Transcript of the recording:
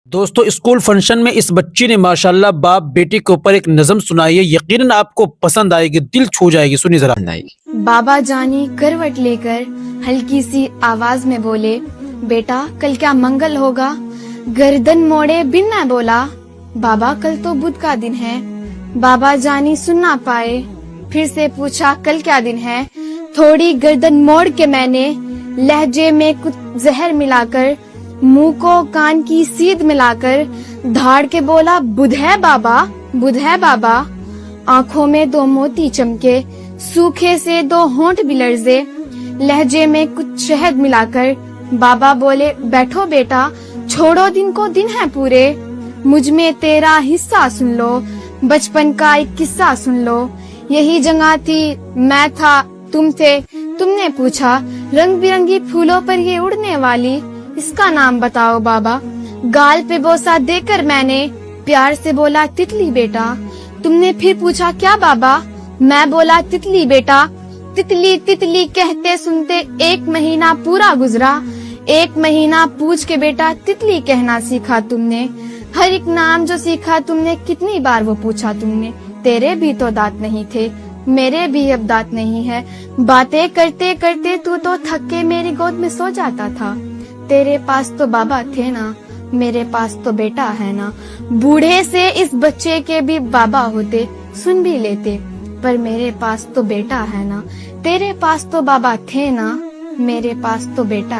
दोस्तों, school function में इस बच्ची ने माशाल्लाह बाप बेटी के ऊपर एक नज़म सुनाई है। यकीनन आपको पसंद आएगी, दिल छू जाएगी। सुनिए जरा। बाबा जानी करवट लेकर हल्की सी आवाज में बोले, बेटा कल क्या मंगल होगा? गर्दन मोड़े बिन न बोला, बाबा कल तो बुध का दिन है। बाबा जानी सुन ना पाए, फिर से पूछा कल क्या दिन है? थोड़ी गर्दन मोड़ के मैंने लहजे में कुछ जहर मिलाकर, मुंह को कान की सीध मिलाकर धाड़ के बोला, बुध है बाबा, बुध है बाबा। आंखों में दो मोती चमके, सूखे से दो होंठ भी लर्जे, लहजे में कुछ शहद मिलाकर बाबा बोले, बैठो बेटा, छोड़ो दिन को दिन है पूरे, मुझ में तेरा हिस्सा सुन लो, बचपन का एक किस्सा सुन लो। यही जगह थी, मैं था, तुम थे, तुमने पूछा, रंग बिरंगी फूलों पर ये उड़ने वाली, इसका नाम बताओ बाबा। गाल पे बोसा देकर मैंने प्यार से बोला, तितली बेटा। तुमने फिर पूछा, क्या बाबा? मैं बोला, तितली बेटा। तितली तितली कहते सुनते 1 महीना पूरा गुजरा। 1 महीना पूछ के बेटा तितली कहना सीखा तुमने। हर एक नाम जो सीखा तुमने, कितनी बार वो पूछा तुमने। तेरे भी तो दांत नहीं थे, मेरे भी अब दांत नहीं है। बातें करते करते तू तो थक के मेरी गोद में सो जाता था। तेरे पास तो बाबा थे ना, मेरे पास तो बेटा है ना। बूढ़े से इस बच्चे के भी बाबा होते, सुन भी लेते, पर मेरे पास तो बेटा है ना। तेरे पास तो बाबा थे ना, मेरे पास तो बेटा